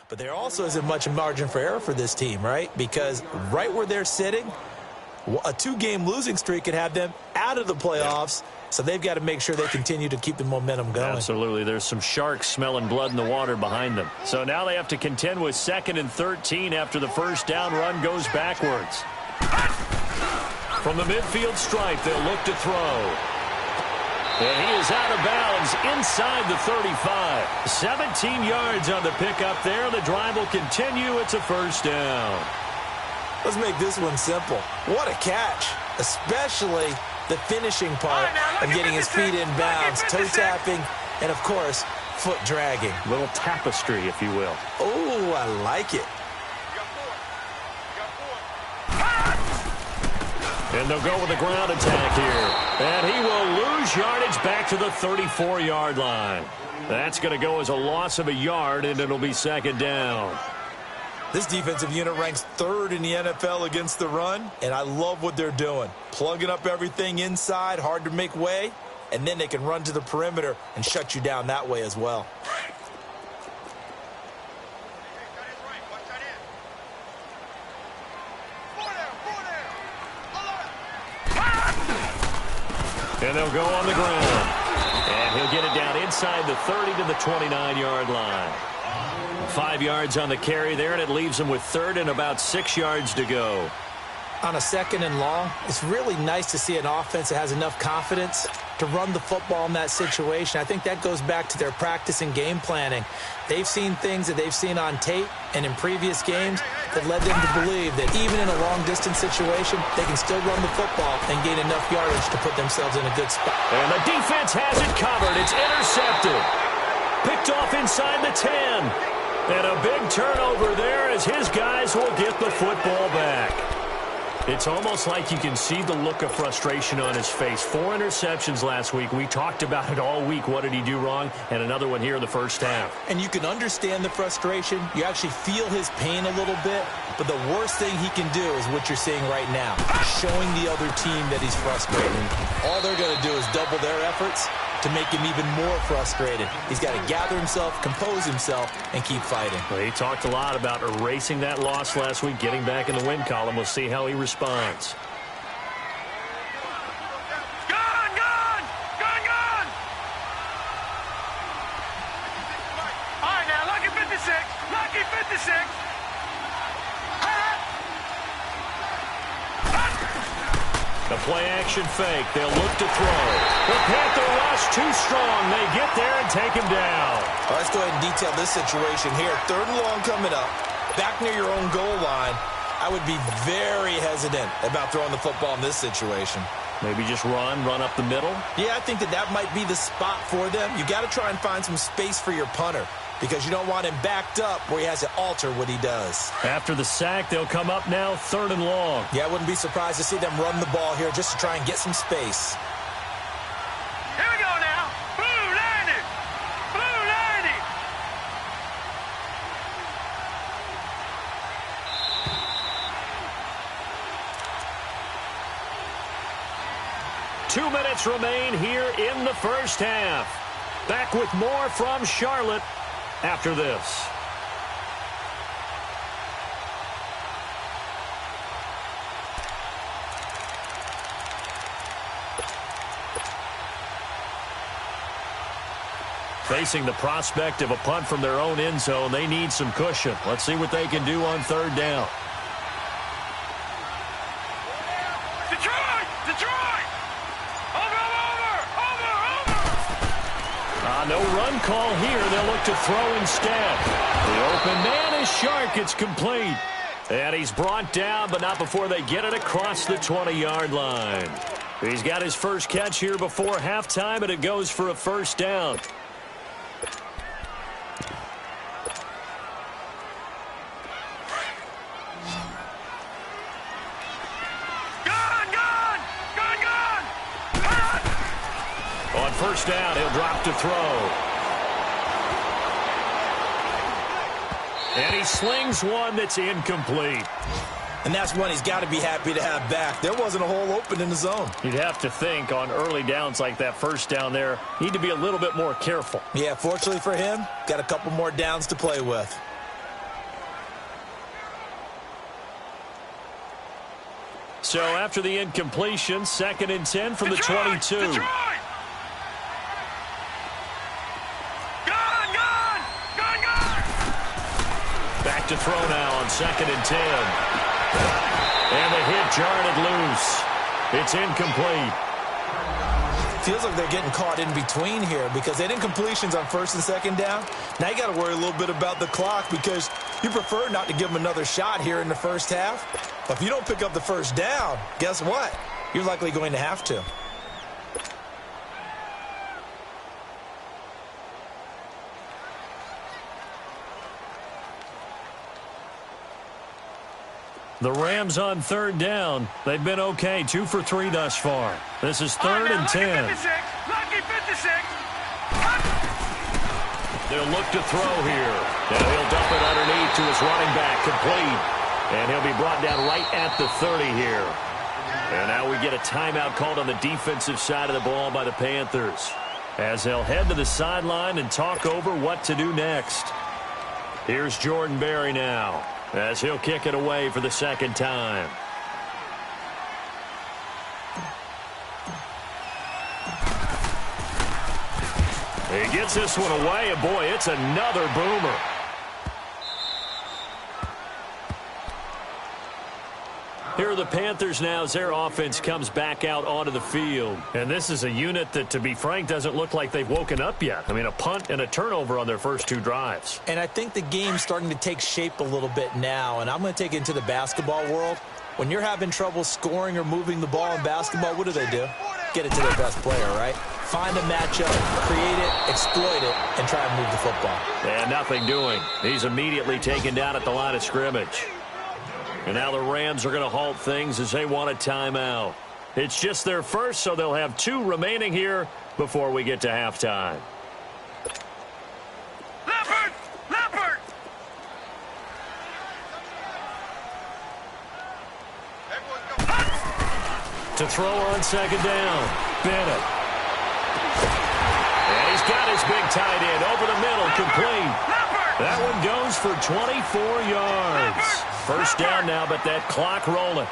But there also isn't much margin for error for this team, right? Because right where they're sitting, a 2-game losing streak could have them out of the playoffs. So they've got to make sure they continue to keep the momentum going. Absolutely. There's some sharks smelling blood in the water behind them. So now they have to contend with 2nd and 13 after the first down run goes backwards. From the midfield stripe, they'll look to throw. And he is out of bounds inside the 35. 17 yards on the pickup there. The drive will continue. It's a first down. Let's make this one simple. What a catch, especially the finishing part of getting his feet in bounds, toe tapping, and, of course, foot dragging. Little tapestry, if you will. Oh, I like it. And they'll go with a ground attack here. And he will lose yardage back to the 34-yard line. That's going to go as a loss of a yard, and it'll be 2nd down. This defensive unit ranks 3rd in the NFL against the run, and I love what they're doing. Plugging up everything inside, hard to make way, and then they can run to the perimeter and shut you down that way as well. And they'll go on the ground. And he'll get it down inside the 30 to the 29-yard line. 5 yards on the carry there, and it leaves them with 3rd and about 6 yards to go. On a 2nd and long, it's really nice to see an offense that has enough confidence to run the football in that situation. I think that goes back to their practice and game planning. They've seen things that they've seen on tape and in previous games that led them to believe that even in a long-distance situation, they can still run the football and gain enough yardage to put themselves in a good spot. And the defense has it covered. It's intercepted. Picked off inside the 10. And a big turnover there as his guys will get the football back. It's almost like you can see the look of frustration on his face. 4 interceptions last week. We talked about it all week. What did he do wrong? And another one here in the first half. And you can understand the frustration. You actually feel his pain a little bit. But the worst thing he can do is what you're seeing right now, showing the other team that he's frustrated. All they're going to do is double their efforts to make him even more frustrated. He's got to gather himself, compose himself, and keep fighting. Well, he talked a lot about erasing that loss last week, getting back in the win column. We'll see how he responds. All right, now, lucky 56. Lucky 56. The play-action fake. They'll look to throw. The Panther rush too strong. They get there and take him down. Well, let's go ahead and detail this situation here. 3rd and long coming up. Back near your own goal line. I would be very hesitant about throwing the football in this situation. Maybe just run up the middle? Yeah, I think that might be the spot for them. You got to try and find some space for your punter, because you don't want him backed up where he has to alter what he does. After the sack, they'll come up now 3rd and long. Yeah, I wouldn't be surprised to see them run the ball here just to try and get some space. Here we go now. Blue 90. Blue 90. Two minutes remain here in the first half. Back with more from Charlotte after this. Facing the prospect of a punt from their own end zone, they need some cushion. Let's see what they can do on 3rd down. Detroit! Detroit! Over! No run call here. They'll look to throw instead. The open man is Shark. It's complete. And he's brought down, but not before they get it across the 20-yard line. He's got his first catch here before halftime, and it goes for a first down. On first down, he'll drop to throw. And he slings one that's incomplete. And that's one he's got to be happy to have back. There wasn't a hole open in the zone. You'd have to think on early downs like that first down there, need to be a little bit more careful. Yeah, fortunately for him, got a couple more downs to play with. So after the incompletion, 2nd and 10 from the 22. Detroit! Back to throw now on 2nd and 10. And the hit jarred it loose. It's incomplete. Feels like they're getting caught in between here because they didn't incompletions on 1st and 2nd down. Now you got to worry a little bit about the clock because you prefer not to give them another shot here in the first half. But if you don't pick up the first down, guess what? You're likely going to have to. The Rams on 3rd down. They've been okay, 2 for 3 thus far. This is 3rd and 10. Lucky 56. They'll look to throw here. And he'll dump it underneath to his running back, complete. And he'll be brought down right at the 30 here. And now we get a timeout called on the defensive side of the ball by the Panthers, as they'll head to the sideline and talk over what to do next. Here's Jordan Berry now, as he'll kick it away for the 2nd time. He gets this one away, and boy, it's another boomer. Here are the Panthers now as their offense comes back out onto the field. And this is a unit that, to be frank, doesn't look like they've woken up yet. I mean, a punt and a turnover on their first 2 drives. And I think the game's starting to take shape a little bit now. And I'm going to take it into the basketball world. When you're having trouble scoring or moving the ball in basketball, what do? Get it to their best player, right? Find a matchup, create it, exploit it, and try and move the football. And nothing doing. He's immediately taken down at the line of scrimmage. And now the Rams are going to halt things as they want a timeout. It's just their first, so they'll have 2 remaining here before we get to halftime. Leopard! To throw on 2nd down, Bennett. And he's got his big tight end over the middle, complete. That one goes for 24 yards. First down now, but that clock rolling.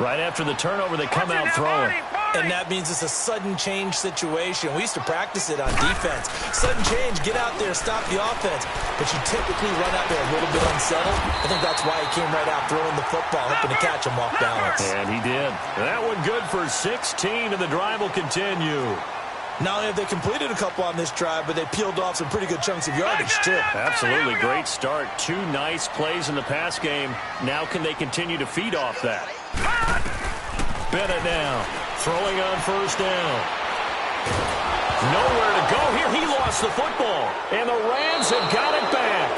Right after the turnover, they come out throwing. And that means it's a sudden change situation. We used to practice it on defense. Sudden change, get out there, stop the offense. But you typically run out there a little bit unsettled. I think that's why he came right out throwing the football, hoping to catch him off balance. And he did. That one good for 16, and the drive will continue. Not only have they completed a couple on this drive, but they peeled off some pretty good chunks of yardage, too. Absolutely. Great start. 2 nice plays in the pass game. Now can they continue to feed off that? Bennett now, throwing on 1st down. Nowhere to go here. He lost the football, and the Rams have got it back.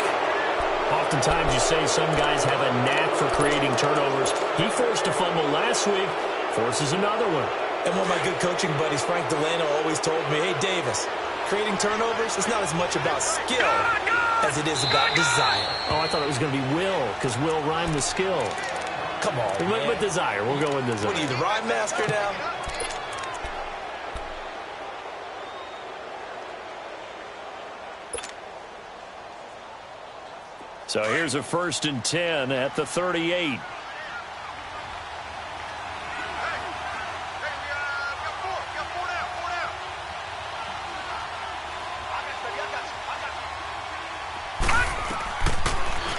Oftentimes you say some guys have a knack for creating turnovers. He forced a fumble last week, forces another one. And one of my good coaching buddies, Frank Delano, always told me, hey, Davis, creating turnovers is not as much about skill as it is about desire. Oh, I thought it was going to be will, because will rhymed with skill. Come on, man. With desire. We'll go with desire. What are you, the rhyme master now? So here's a 1st and 10 at the 38.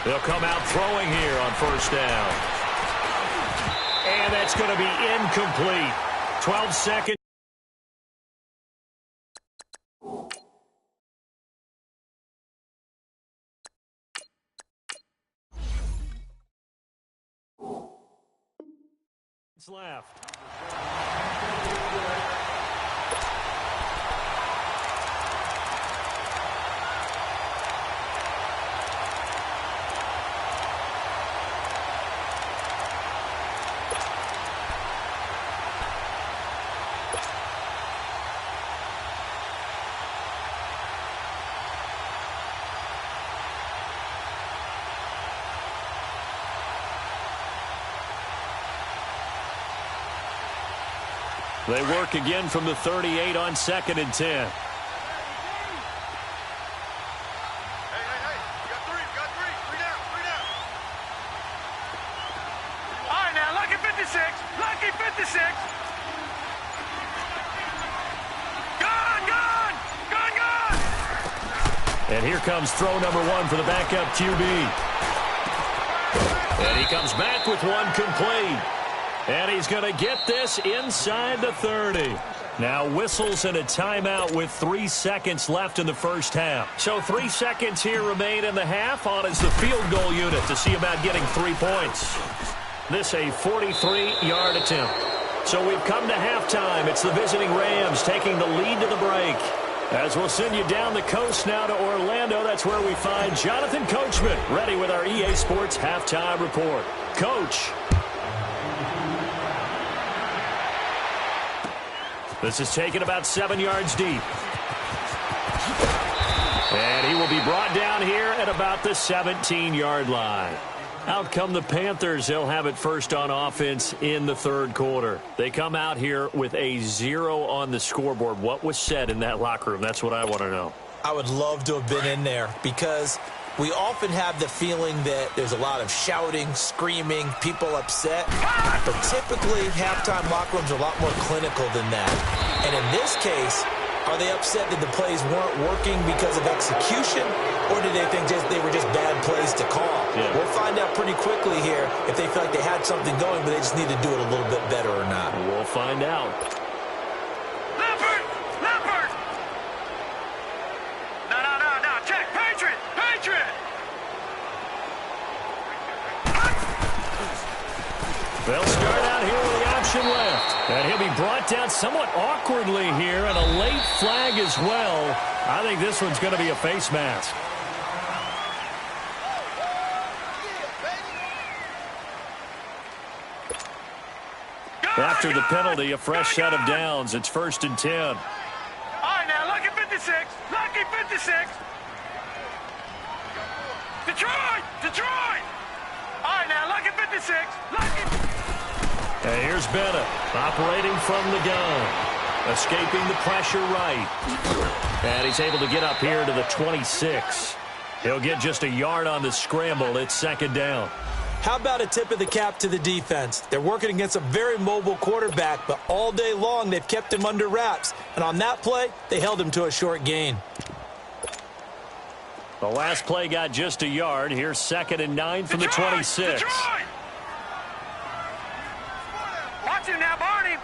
They'll come out throwing here on 1st down. And that's going to be incomplete. 12 seconds. Left. They work again from the 38 on 2nd and 10. Lucky 56. Gone. And here comes throw number 1 for the backup QB. And he comes back with one complete. And he's going to get this inside the 30. Now whistles and a timeout with 3 seconds left in the first half. So 3 seconds here remain in the half. On is the field goal unit to see about getting 3 points. This a 43-yard attempt. So we've come to halftime. It's the visiting Rams taking the lead to the break. As we'll send you down the coast now to Orlando, that's where we find Jonathan Coachman ready with our EA Sports Halftime Report. Coach. This is taken about 7 yards deep. And he will be brought down here at about the 17-yard line. Out come the Panthers. They'll have it first on offense in the 3rd quarter. They come out here with a 0 on the scoreboard. What was said in that locker room? That's what I want to know. I would love to have been in there because we often have the feeling that there's a lot of shouting, screaming, people upset. But typically, halftime locker rooms are a lot more clinical than that. And in this case, are they upset that the plays weren't working because of execution? Or do they think they were just bad plays to call? Yeah. We'll find out pretty quickly here if they feel like they had something going, but they just need to do it a little bit better or not. We'll find out. Leopard! No. Check. Patriot! They'll start out here with the option left. And he'll be brought down somewhat awkwardly here, and a late flag as well. I think this one's going to be a face mask. After the penalty, a fresh set of downs. It's 1st and 10. All right, now, lucky 56. Detroit. All right, now, lucky 56. And here's Bennett operating from the gun. Escaping the pressure right. And he's able to get up here to the 26. He'll get just a yard on the scramble. It's 2nd down. How about a tip of the cap to the defense? They're working against a very mobile quarterback, but all day long they've kept him under wraps. And on that play, they held him to a short gain. The last play got just a yard. Here's 2nd and 9 from the 26. Watch him now, Barney.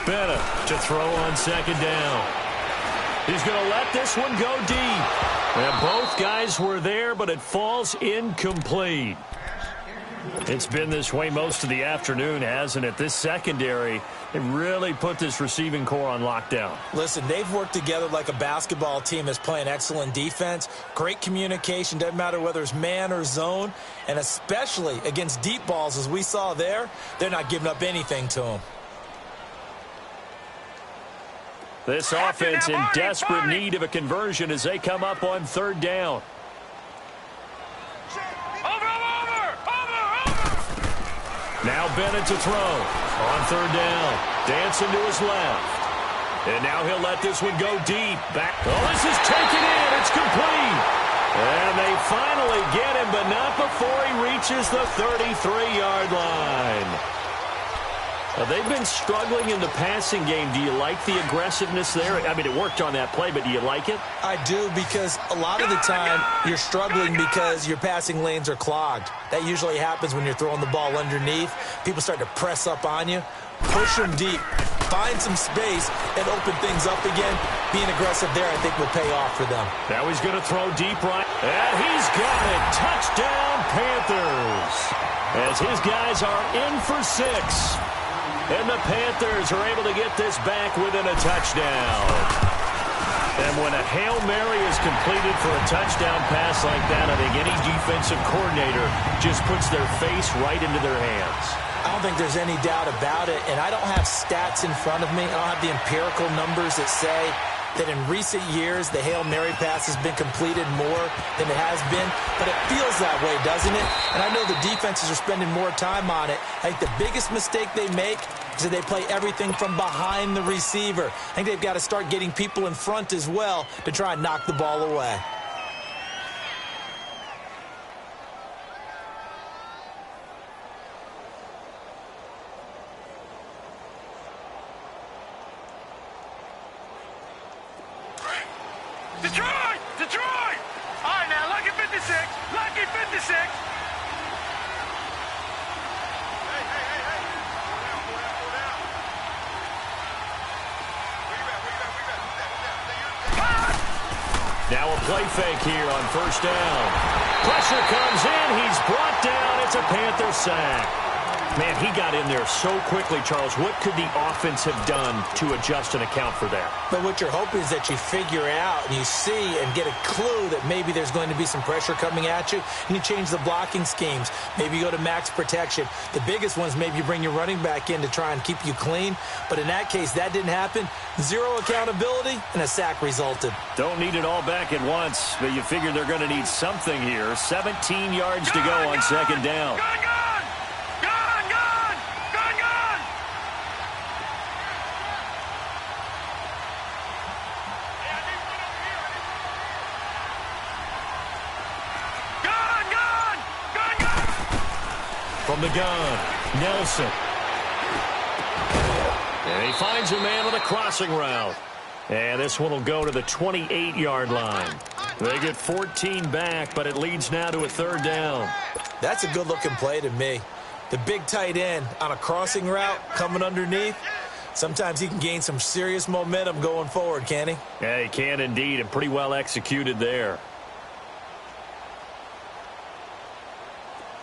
Bennett to throw on 2nd down. He's going to let this one go deep. And both guys were there, but it falls incomplete. It's been this way most of the afternoon, hasn't it? This secondary, they really put this receiving core on lockdown. Listen, they've worked together like a basketball team that's playing excellent defense. Great communication, doesn't matter whether it's man or zone. And especially against deep balls, as we saw there, they're not giving up anything to them. This offense in desperate need of a conversion as they come up on 3rd down. Over! Now Bennett to throw on 3rd down. Dancing to his left. And now he'll let this one go deep. Back. Oh, this is taken in. It's complete. And they finally get him, but not before he reaches the 33-yard line. They've been struggling in the passing game. Do you like the aggressiveness there? I mean, it worked on that play, but do you like it? I do, because a lot of the time you're struggling because your passing lanes are clogged. That usually happens when you're throwing the ball underneath. People start to press up on you. Push them deep. Find some space and open things up again. Being aggressive there, I think, will pay off for them. Now he's going to throw deep right. And he's got it. Touchdown, Panthers. As his guys are in for 6. And the Panthers are able to get this back within a touchdown. And when a Hail Mary is completed for a touchdown pass like that, I think any defensive coordinator just puts their face right into their hands. I don't think there's any doubt about it. And I don't have stats in front of me. I don't have the empirical numbers that say that in recent years the Hail Mary pass has been completed more than it has been, but it feels that way, doesn't it? And I know the defenses are spending more time on it. I think the biggest mistake they make is that they play everything from behind the receiver. I think they've got to start getting people in front as well to try and knock the ball away. Detroit! Detroit! All right, now, lucky 56. Lucky 56. Now a play fake here on first down. Pressure comes in. He's brought down. It's a Panther sack. Man, he got in there so quickly, Charles. What could the offense have done to adjust and account for that? But what you're hoping is that you figure out and you see and get a clue that maybe there's going to be some pressure coming at you, and you change the blocking schemes. Maybe you go to max protection. The biggest one is maybe you bring your running back in to try and keep you clean. But in that case, that didn't happen. Zero accountability, and a sack resulted. Don't need it all back at once, but you figure they're going to need something here. 17 yards to go on second down. From the gun, Nelson. And he finds a man on a crossing route. And this one will go to the 28-yard line. They get 14 back, but it leads now to a third down. That's a good-looking play to me. The big tight end on a crossing route coming underneath. Sometimes he can gain some serious momentum going forward, can't he? Yeah, he can indeed, and pretty well executed there.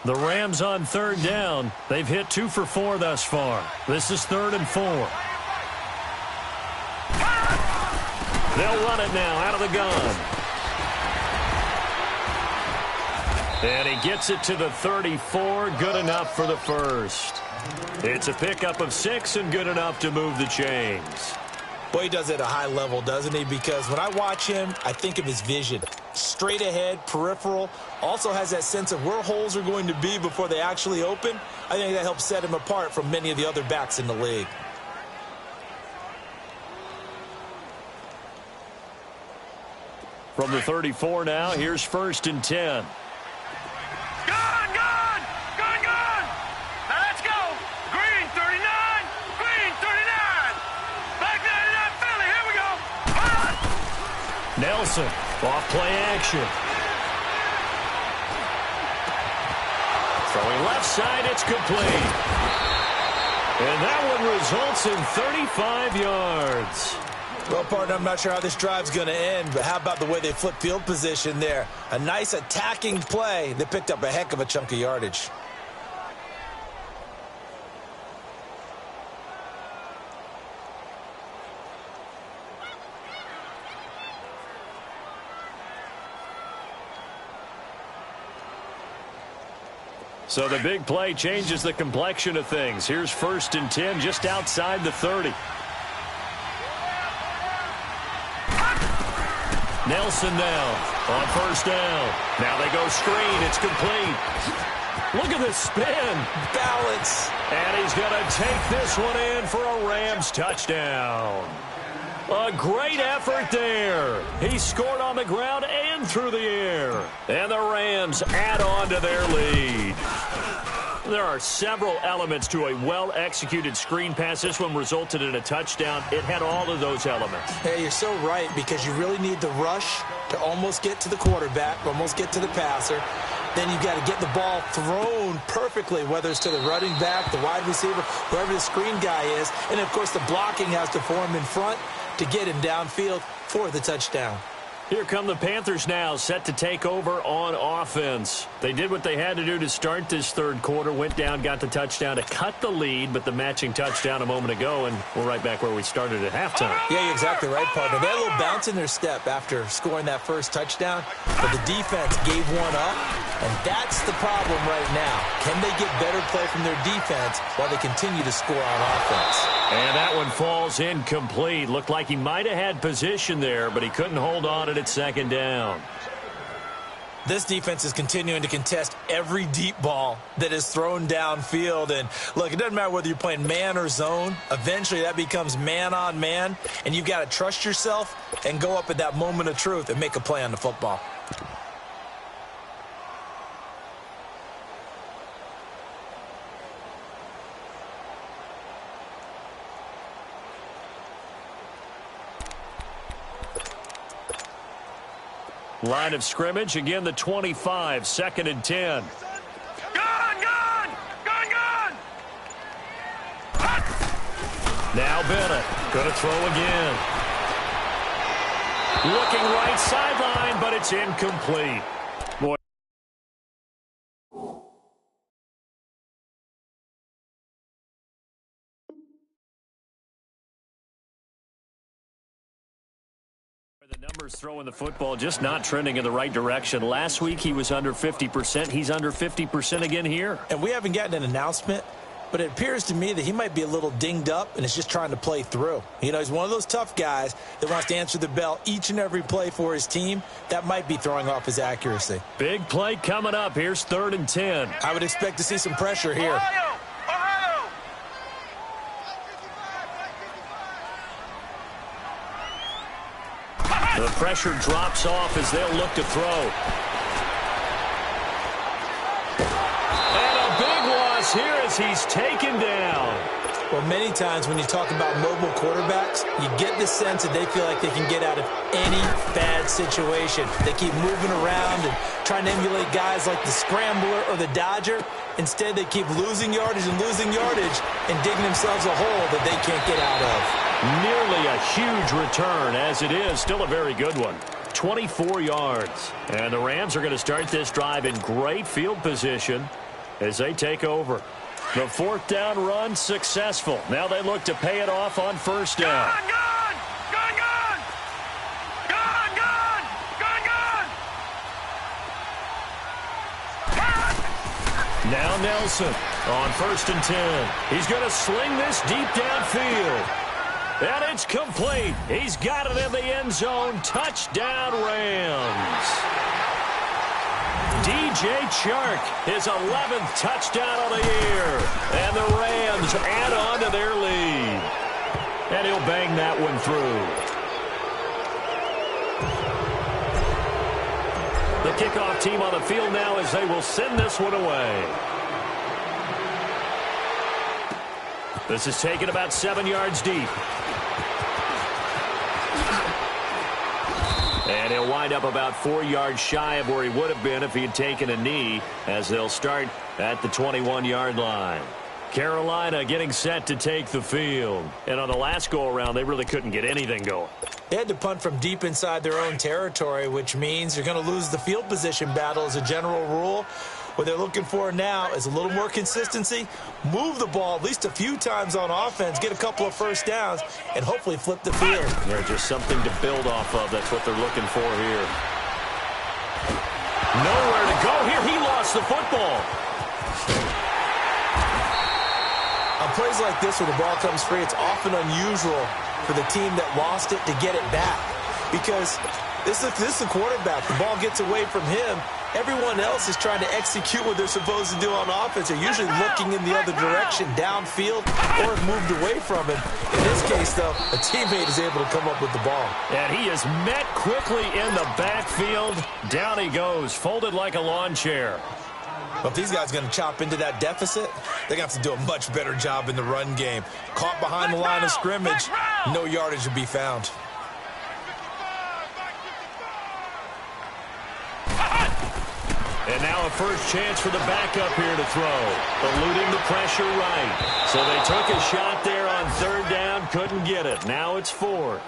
The Rams on third down. They've hit 2 for 4 thus far. This is 3rd and 4. They'll run it now out of the gun. And he gets it to the 34. Good enough for the first. It's a pickup of 6 and good enough to move the chains. Boy, he does it at a high level, doesn't he? Because when I watch him, I think of his vision. Straight ahead, peripheral. Also has that sense of where holes are going to be before they actually open. I think that helps set him apart from many of the other backs in the league. From the 34 now, here's 1st and 10. Nelson, off play action. Throwing left side, it's complete. And that one results in 35 yards. Well, partner, I'm not sure how this drive's going to end, but how about the way they flip field position there? A nice attacking play. They picked up a heck of a chunk of yardage. So the big play changes the complexion of things. Here's 1st and 10 just outside the 30. Nelson now on 1st down. Now they go screen. It's complete. Look at this spin. Balance. And he's going to take this one in for a Rams touchdown. A great effort there. He scored on the ground and through the air. And the Rams add on to their lead. There are several elements to a well-executed screen pass. This one resulted in a touchdown. It had all of those elements. Hey, you're so right, because you really need the rush to almost get to the quarterback, almost get to the passer. Then you've got to get the ball thrown perfectly, whether it's to the running back, the wide receiver, whoever the screen guy is. And, of course, the blocking has to form in front to get him downfield for the touchdown. Here come the Panthers now, set to take over on offense. They did what they had to do to start this third quarter, went down, got the touchdown to cut the lead, but the matching touchdown a moment ago, and we're right back where we started at halftime. Yeah, you're exactly right, partner. They had a little bounce in their step after scoring that first touchdown, but the defense gave one up, and that's the problem right now. Can they get better play from their defense while they continue to score on offense? And that one falls incomplete. Looked like he might have had position there, but he couldn't hold on at second down. This defense is continuing to contest every deep ball that is thrown downfield. And, look, it doesn't matter whether you're playing man or zone. Eventually that becomes man on man, and you've got to trust yourself and go up at that moment of truth and make a play on the football. Line of scrimmage, again the 25, 2nd and 10. Gone! Now Bennett, going to throw again. Looking right sideline, but it's incomplete. Boy. The numbers throwing the football just not trending in the right direction. Last week he was under 50%. He's under 50% again here. And we haven't gotten an announcement, but it appears to me that he might be a little dinged up and is just trying to play through. You know, he's one of those tough guys that wants to answer the bell each and every play for his team. That might be throwing off his accuracy. Big play coming up. Here's 3rd and 10. I would expect to see some pressure here. Ohio! The pressure drops off as they'll look to throw. And a big loss here as he's taken down. Well, many times when you talk about mobile quarterbacks, you get the sense that they feel like they can get out of any bad situation. They keep moving around and trying to emulate guys like the Scrambler or the Dodger. Instead, they keep losing yardage and digging themselves a hole that they can't get out of. Nearly a huge return, as it is still a very good one. 24 yards. And the Rams are going to start this drive in great field position as they take over. The 4th down run successful. Now they look to pay it off on 1st down. Now Nelson on 1st and 10. He's going to sling this deep downfield. And it's complete. He's got it in the end zone. Touchdown, Rams. DJ Chark, his 11th touchdown of the year. And the Rams add on to their lead. And he'll bang that one through. The kickoff team on the field now as they will send this one away. This is taken about 7 yards deep. And he'll wind up about 4 yards shy of where he would have been if he had taken a knee, as they'll start at the 21-yard line. Carolina getting set to take the field. And on the last go-around, they really couldn't get anything going. They had to punt from deep inside their own territory, which means you're going to lose the field position battle as a general rule. What they're looking for now is a little more consistency, move the ball at least a few times on offense, get a couple of first downs, and hopefully flip the field. There's just something to build off of. That's what they're looking for here. Nowhere to go here. He lost the football. On plays like this where the ball comes free, it's often unusual for the team that lost it to get it back, because this is a quarterback. The ball gets away from him. Everyone else is trying to execute what they're supposed to do on offense. They're usually looking in the other direction, downfield, or have moved away from him. In this case, though, a teammate is able to come up with the ball. And he is met quickly in the backfield. Down he goes, folded like a lawn chair. But if these guys are going to chop into that deficit, they're going to have to do a much better job in the run game. Caught behind the line of scrimmage, no yardage to be found. And now a first chance for the backup here to throw. Eluding the pressure right. So they took a shot there on 3rd down, couldn't get it. Now it's 4th.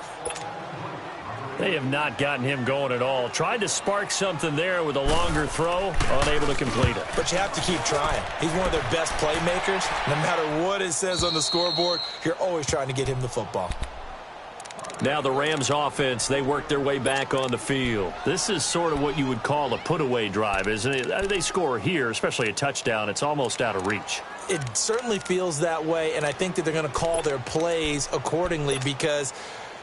They have not gotten him going at all. Tried to spark something there with a longer throw, unable to complete it. But you have to keep trying. He's one of their best playmakers. No matter what it says on the scoreboard, you're always trying to get him the football. Now the Rams offense, they work their way back on the field. This is sort of what you would call a put-away drive, isn't it? They score here, especially a touchdown. It's almost out of reach. It certainly feels that way, and I think that they're going to call their plays accordingly, because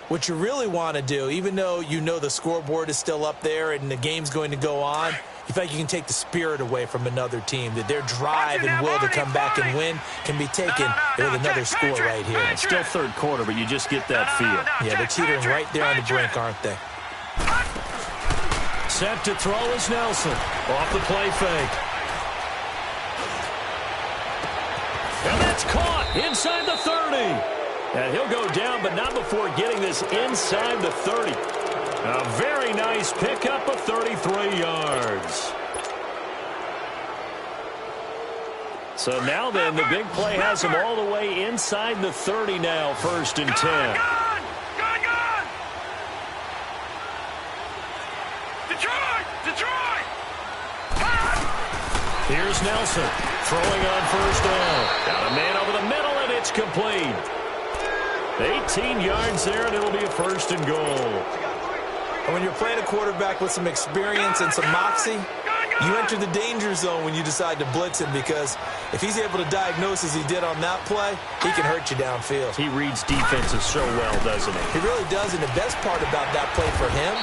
what you really want to do, even though you know the scoreboard is still up there and the game's going to go on, you feel like you can take the spirit away from another team, that their drive and will to come back and win can be taken with another score right here. It's still third quarter, but you just get that feel. Yeah, they're teetering right there on the brink, aren't they? Set to throw is Nelson. Off the play fake. And that's caught inside the 30. And he'll go down, but not before getting this inside the 30. A very nice pickup of 33 yards. So now then, the big play has him all the way inside the 30 now, 1st and 10. Gone! Detroit! Here's Nelson throwing on 1st down. Got a man over the middle, and it's complete. 18 yards there, and it'll be a 1st and goal. And when you're playing a quarterback with some experience and some moxie, you enter the danger zone when you decide to blitz him, because if he's able to diagnose as he did on that play, he can hurt you downfield. He reads defenses so well, doesn't he? He really does, and the best part about that play for him,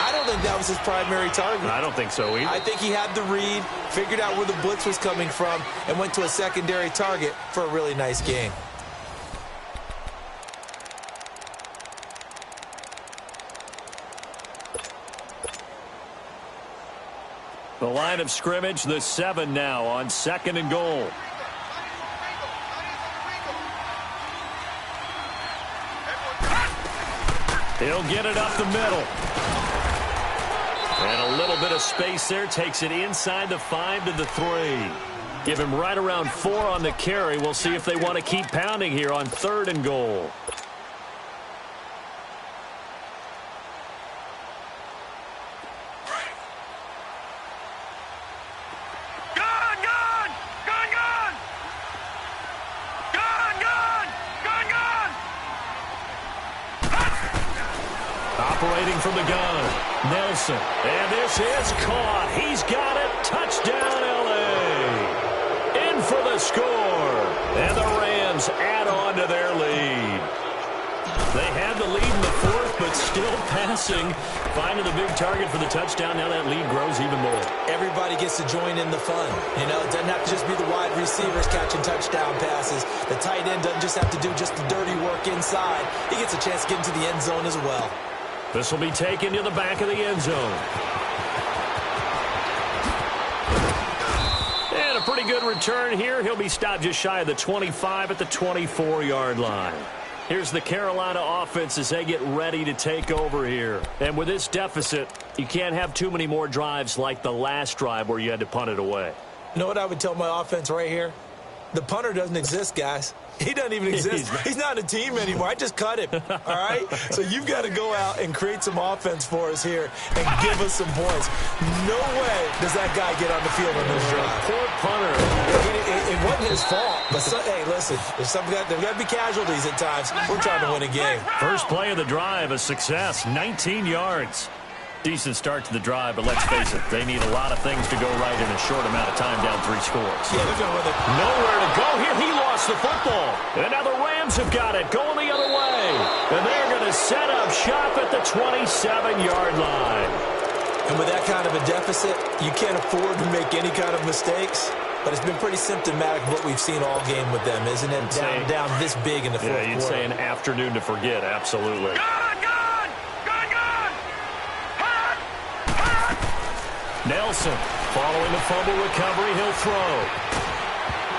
I don't think that was his primary target. I don't think so either. I think he had the read, figured out where the blitz was coming from, and went to a secondary target for a really nice gain. The line of scrimmage, the 7 now on 2nd and goal. He'll get it up the middle. And a little bit of space there, takes it inside the 5 to the 3. Give him right around 4 on the carry. We'll see if they want to keep pounding here on 3rd and goal. Operating from the gun, Nelson. And this is caught. He's got it. Touchdown, L.A. In for the score. And the Rams add on to their lead. They had the lead in the 4th, but still passing. Finding the big target for the touchdown. Now that lead grows even more. Everybody gets to join in the fun. You know, it doesn't have to just be the wide receivers catching touchdown passes. The tight end doesn't just have to do just the dirty work inside. He gets a chance to get into the end zone as well. This will be taken to the back of the end zone. And a pretty good return here. He'll be stopped just shy of the 25 at the 24-yard line. Here's the Carolina offense as they get ready to take over here. And with this deficit, you can't have too many more drives like the last drive where you had to punt it away. You know what I would tell my offense right here? The punter doesn't exist, guys. He doesn't even exist. He's not a team anymore. I just cut him, all right? So you've got to go out and create some offense for us here and give us some points. No way does that guy get on the field on this drive. Poor punter. It wasn't his fault. But hey, listen, there's got to be casualties at times. We're trying to win a game. First play of the drive, a success, 19 yards. Decent start to the drive, but let's face it, they need a lot of things to go right in a short amount of time, down 3 scores. Yeah, they're going to win it. Nowhere to go here. He lost the football. And now the Rams have got it, going the other way. And they're going to set up shop at the 27-yard line. And with that kind of a deficit, you can't afford to make any kind of mistakes. But it's been pretty symptomatic of what we've seen all game with them, isn't it? Down this big in the fourth quarter. Yeah, you'd say an afternoon to forget, absolutely. Nelson, following the fumble recovery, he'll throw.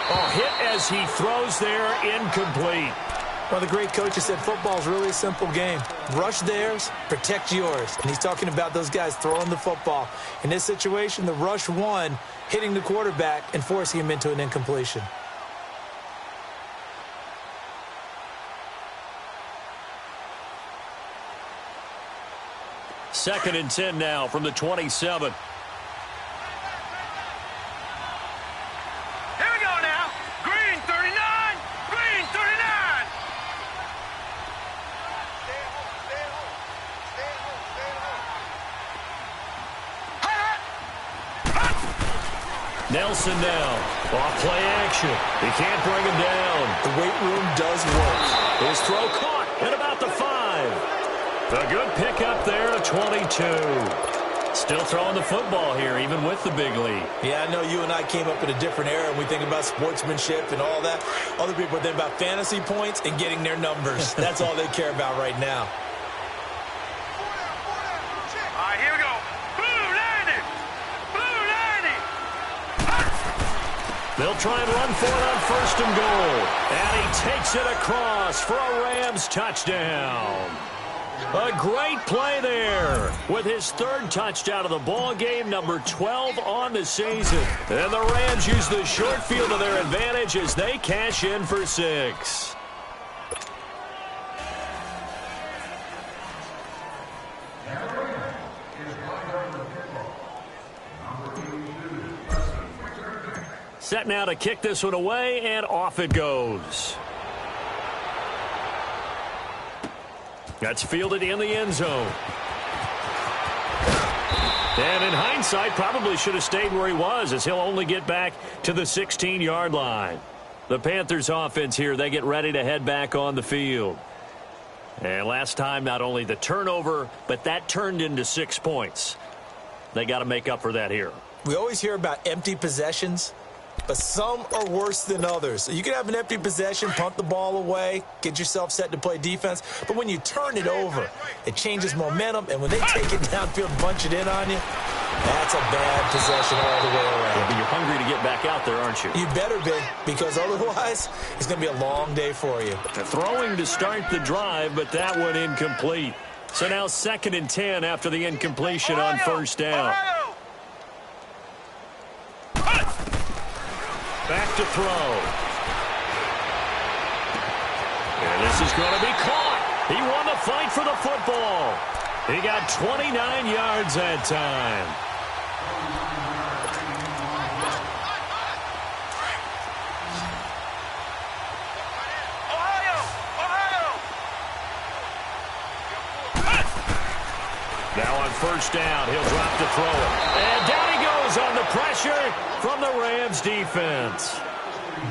Oh, hit as he throws there, incomplete. Well, the great coach has said football's really a simple game. Rush theirs, protect yours. And he's talking about those guys throwing the football. In this situation, the rush won, hitting the quarterback and forcing him into an incompletion. Second and 10 now from the 27. Nelson now. Off play action. He can't bring him down. The weight room does work. His throw caught at about the 5. A good pickup there at 22. Still throwing the football here, even with the big lead. Yeah, I know you and I came up in a different era, and we think about sportsmanship and all that. Other people think about fantasy points and getting their numbers. That's all they care about right now. All right, here we go. Blue 90. Blue 90. They'll try and run for it on 1st and goal. And he takes it across for a Rams touchdown. A great play there with his 3rd touchdown of the ball game, number 12 on the season. And the Rams use the short field to their advantage as they cash in for 6. Set now to kick this one away, and off it goes. That's fielded in the end zone. And in hindsight, probably should have stayed where he was, as he'll only get back to the 16-yard line. The Panthers offense here, they get ready to head back on the field. And last time, not only the turnover, but that turned into 6 points. They got to make up for that here. We always hear about empty possessions, but some are worse than others. So you can have an empty possession, punt the ball away, get yourself set to play defense. But when you turn it over, it changes momentum. And when they take it downfield and bunch it in on you, that's a bad possession all the way around. Yeah, but you're hungry to get back out there, aren't you? You better be, because otherwise it's going to be a long day for you. Throwing to start the drive, but that one incomplete. So now 2nd and 10 after the incompletion on 1st down. Back to throw. And this is going to be caught. He won the fight for the football. He got 29 yards that time. Now on 1st down, he'll drop to throw it. And down he goes on the pressure from the Rams defense.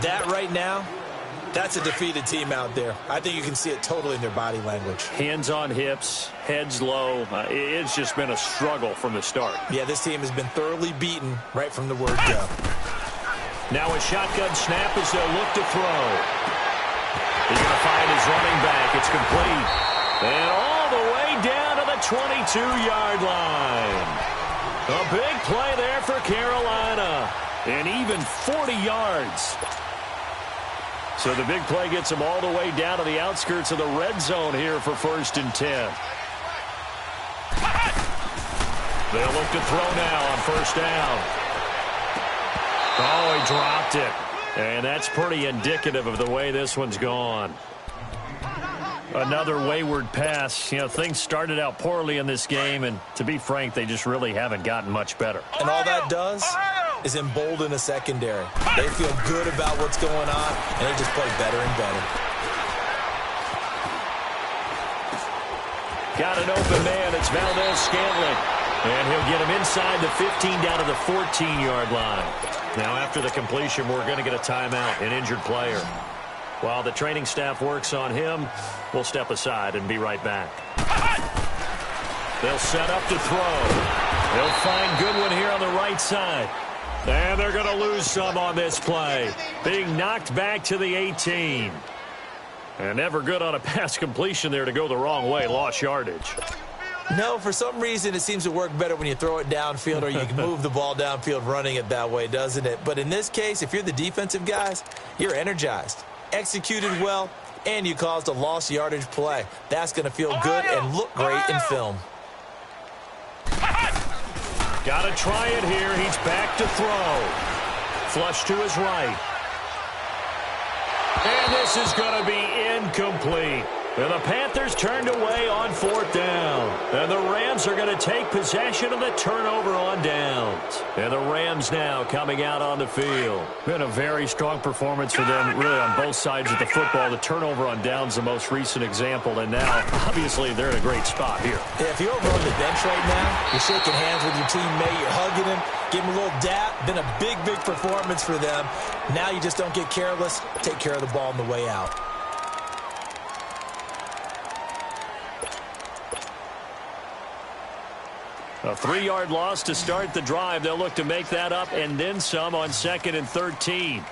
That right now, that's a defeated team out there. I think you can see it totally in their body language. Hands on hips, heads low. It's just been a struggle from the start. Yeah, this team has been thoroughly beaten right from the word go. Now a shotgun snap as they'll look to throw. He's going to find his running back. It's complete. And all the way down to the 22-yard line. A big play there for Carolina. And even 40 yards. So the big play gets them all the way down to the outskirts of the red zone here for 1st and 10. They'll look to throw now on 1st down. Oh, he dropped it. And that's pretty indicative of the way this one's gone. Another wayward pass. You know, things started out poorly in this game, and to be frank, they just really haven't gotten much better. And all that does is embolden a secondary. They feel good about what's going on, and they just play better and better. Got an open man. It's Valdez-Scantling. And he'll get him inside the 15 down to the 14-yard line. Now, after the completion, we're going to get a timeout, an injured player. While the training staff works on him, we'll step aside and be right back. They'll set up to throw. They'll find Goodwin here on the right side. And they're going to lose some on this play. Being knocked back to the 18. And never good on a pass completion there to go the wrong way. Lost yardage. No, for some reason it seems to work better when you throw it downfield or you can move the ball downfield running it that way, doesn't it? But in this case, if you're the defensive guys, you're energized, executed well, and you caused a lost yardage play. That's going to feel good and look great in film. Got to try it here. He's back to throw. Flush to his right. And this is going to be incomplete. And the Panthers turned away on 4th down. And the Rams are going to take possession of the turnover on downs. And the Rams now coming out on the field. Been a very strong performance for them, really, on both sides of the football. The turnover on downs, the most recent example. And now, obviously, they're in a great spot here. Yeah, if you're over on the bench right now, you're shaking hands with your teammate, you're hugging him, give him a little dap. Been a big, big performance for them. Now you just don't get careless. Take care of the ball on the way out. A 3-yard loss to start the drive. They'll look to make that up and then some on 2nd and 13. No.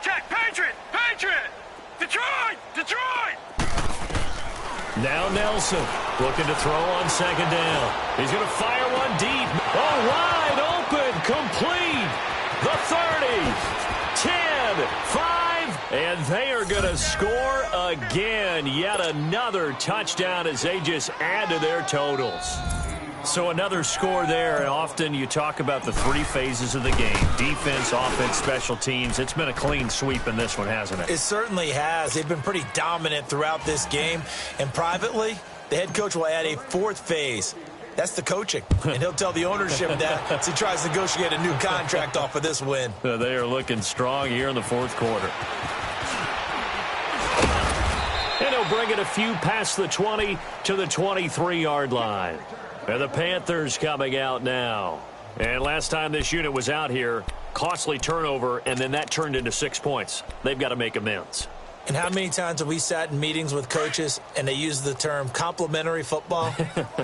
Check. Patriot. Detroit. Now Nelson looking to throw on 2nd down. He's going to fire one deep. Oh, wide open. Complete. The 30. 10. 5. And they are going to score again. Yet another touchdown as they just add to their totals. So another score there. And often you talk about the 3 phases of the game. Defense, offense, special teams. It's been a clean sweep in this one, hasn't it? It certainly has. They've been pretty dominant throughout this game. And privately, the head coach will add a 4th phase. That's the coaching. And he'll tell the ownership that as he tries to negotiate a new contract off of this win. They are looking strong here in the 4th quarter. And he'll bring it a few past the 20 to the 23-yard line. And the Panthers coming out now. And last time this unit was out here, costly turnover, and then that turned into 6 points. They've got to make amends. And how many times have we sat in meetings with coaches and they use the term complementary football?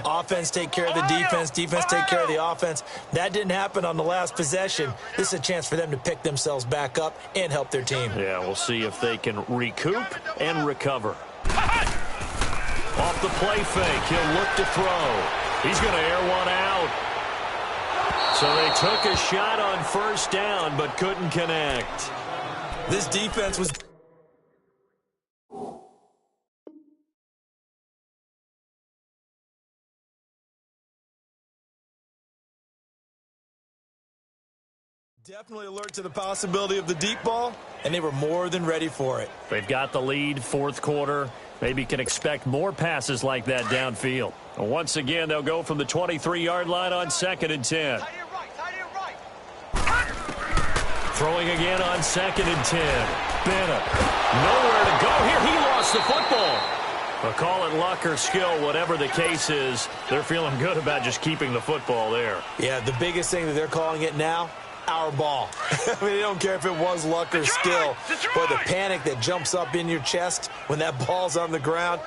Offense take care of the defense, defense take care of the offense. That didn't happen on the last possession. This is a chance for them to pick themselves back up and help their team. Yeah, we'll see if they can recoup and recover. Off the play fake, he'll look to throw. He's going to air one out. So they took a shot on 1st down but couldn't connect. This defense was... definitely alert to the possibility of the deep ball, and they were more than ready for it. They've got the lead, 4th quarter. Maybe can expect more passes like that downfield. Once again, they'll go from the 23-yard line on 2nd and 10. Throwing again on 2nd and 10. Bennett, nowhere to go here. He lost the football. Well, call it luck or skill, whatever the case is. They're feeling good about just keeping the football there. Yeah, the biggest thing that they're calling it now, our ball. I mean, they don't care if it was luck or skill, but the panic that jumps up in your chest when that ball's on the ground,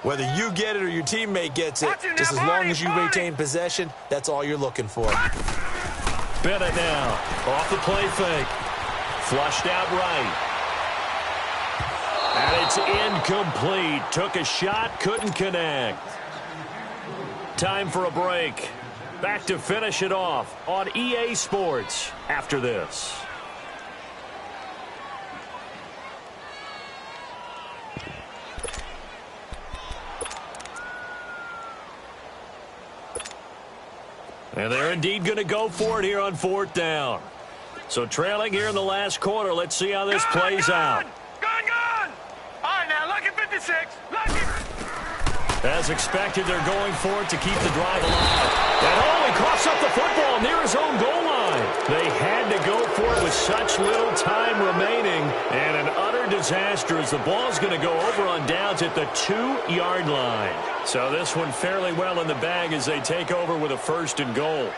whether you get it or your teammate gets it, just as long as you maintain possession, that's all you're looking for. Bennett now, off the play fake, flushed out right. And it's incomplete. Took a shot, couldn't connect. Time for a break. Back to finish it off on EA Sports after this. And they're indeed going to go for it here on 4th down. So trailing here in the last quarter. Let's see how this plays out. Gone! All right, now, look at 56. Look at... As expected, they're going for it to keep the drive alive. And he coughs up the football near his own goal line. They had to go for it with such little time remaining. And an utter disaster as the ball's going to go over on downs at the 2-yard line. So this one fairly well in the bag as they take over with a 1st and goal.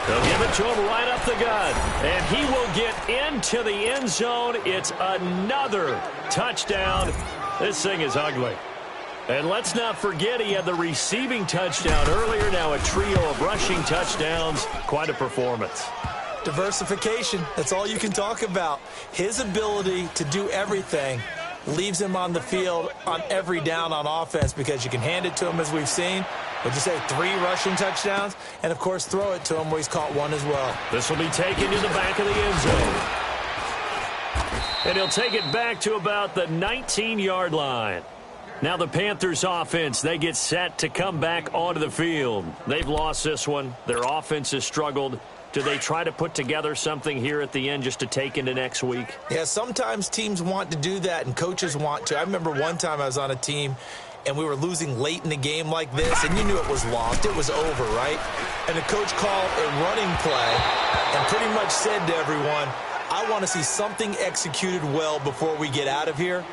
They'll give it to him right up the gut. And he will get into the end zone. It's another touchdown. This thing is ugly. And let's not forget he had the receiving touchdown earlier. Now a trio of rushing touchdowns. Quite a performance. Diversification. That's all you can talk about. His ability to do everything leaves him on the field on every down on offense because you can hand it to him as we've seen. Would you say 3 rushing touchdowns? And, of course, throw it to him where he's caught 1 as well. This will be taken to the back of the end zone. And he'll take it back to about the 19-yard line. Now the Panthers offense, they get set to come back onto the field. They've lost this one. Their offense has struggled. Do they try to put together something here at the end just to take into next week? Yeah, sometimes teams want to do that and coaches want to. I remember one time I was on a team and we were losing late in the game like this, and you knew it was lost. It was over, right? And the coach called a running play and pretty much said to everyone, I want to see something executed well before we get out of here.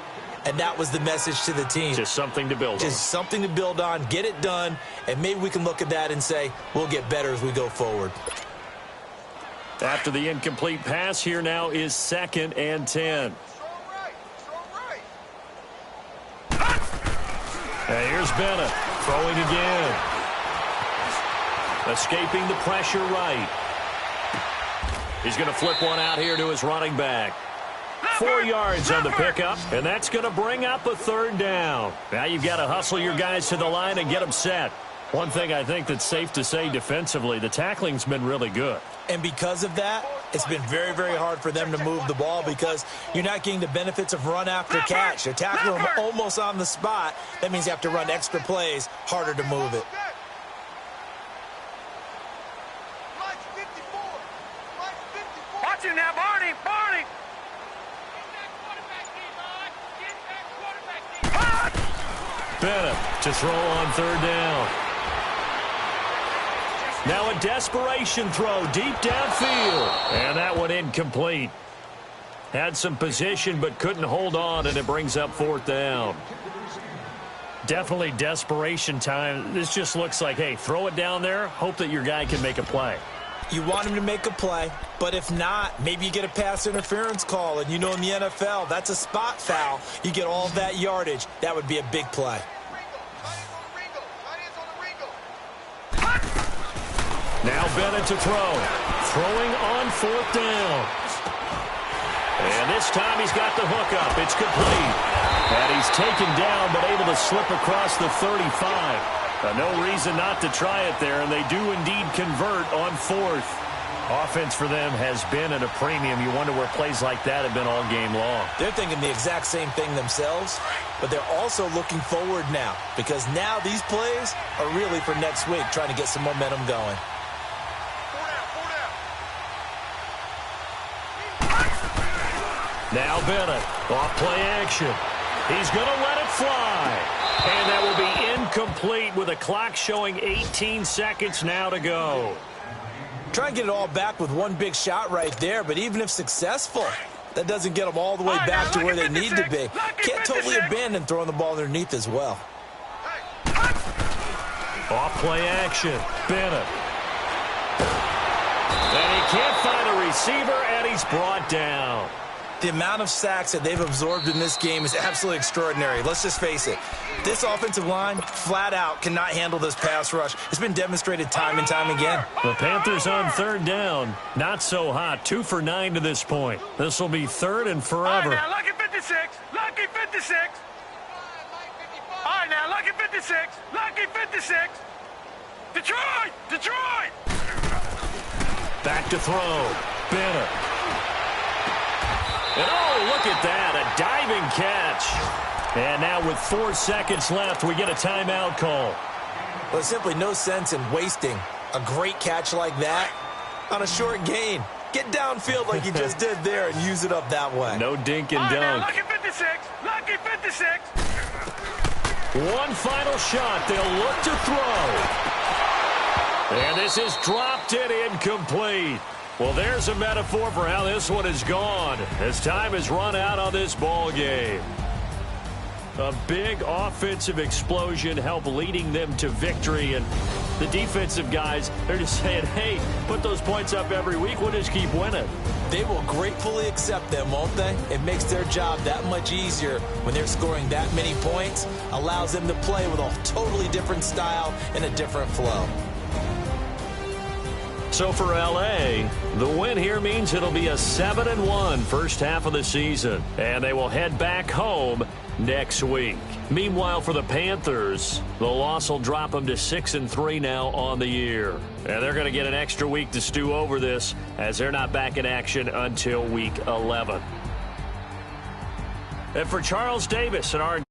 And that was the message to the team. Just something to build on. Just something to build on, get it done, and maybe we can look at that and say, we'll get better as we go forward. After the incomplete pass, here now is 2nd and 10. And here's Bennett throwing again. Escaping the pressure right. He's going to flip one out here to his running back. 4 yards on the pickup, and that's going to bring up a 3rd down. Now you've got to hustle your guys to the line and get them set. One thing I think that's safe to say defensively, the tackling's been really good. And because of that, it's been very, very hard for them to move the ball because you're not getting the benefits of run after catch. They're tackling them almost on the spot. That means you have to run extra plays, harder to move it. Watch it now, Barney. Barney. Bennett to throw on 3rd down. Now a desperation throw deep downfield. And that one incomplete. Had some position but couldn't hold on, and it brings up 4th down. Definitely desperation time. This just looks like, hey, throw it down there, hope that your guy can make a play. You want him to make a play, but if not, maybe you get a pass interference call, and you know in the NFL, that's a spot foul. You get all that yardage. That would be a big play. Now Bennett to throw. Throwing on 4th down. And this time he's got the hook up. It's complete. And he's taken down but able to slip across the 35. No reason not to try it there, and they do indeed convert on 4th. Offense for them has been at a premium. You wonder where plays like that have been all game long. They're thinking the exact same thing themselves, but they're also looking forward now because now these plays are really for next week, trying to get some momentum going. Now Bennett, off play action. He's going to let it fly. And that will be incomplete with a clock showing 18 seconds now to go. Try and get it all back with one big shot right there, but even if successful, that doesn't get them all the way back to where they need to be. Can't totally abandon throwing the ball underneath as well. Off play action. Bennett. And he can't find a receiver, and he's brought down. The amount of sacks that they've absorbed in this game is absolutely extraordinary. Let's just face it. This offensive line, flat out, cannot handle this pass rush. It's been demonstrated time and time again. The Panthers on 3rd down. Not so hot. 2 for 9 to this point. This will be 3rd and forever. All right, now, lucky 56. Lucky 56. All right, now, lucky 56. Lucky 56. Detroit! Detroit! Back to throw. Bennett. And oh, look at that, a diving catch. And now with 4 seconds left, we get a timeout call. Well, there's simply no sense in wasting a great catch like that on a short gain. Get downfield like you just did there and use it up that way. No dink and All right, now, dunk. lucky 56. Lucky 56. One final shot. They'll look to throw. And this is dropped and incomplete. Well, there's a metaphor for how this one is gone as time has run out on this ball game. A big offensive explosion helped leading them to victory, and the defensive guys, they're just saying, hey, put those points up every week, we'll just keep winning. They will gratefully accept them, won't they? It makes their job that much easier when they're scoring that many points, allows them to play with a totally different style and a different flow. So for L.A., the win here means it'll be a 7-1 first half of the season, and they will head back home next week. Meanwhile, for the Panthers, the loss will drop them to 6-3 now on the year. And they're going to get an extra week to stew over this as they're not back in action until week 11. And for Charles Davis and our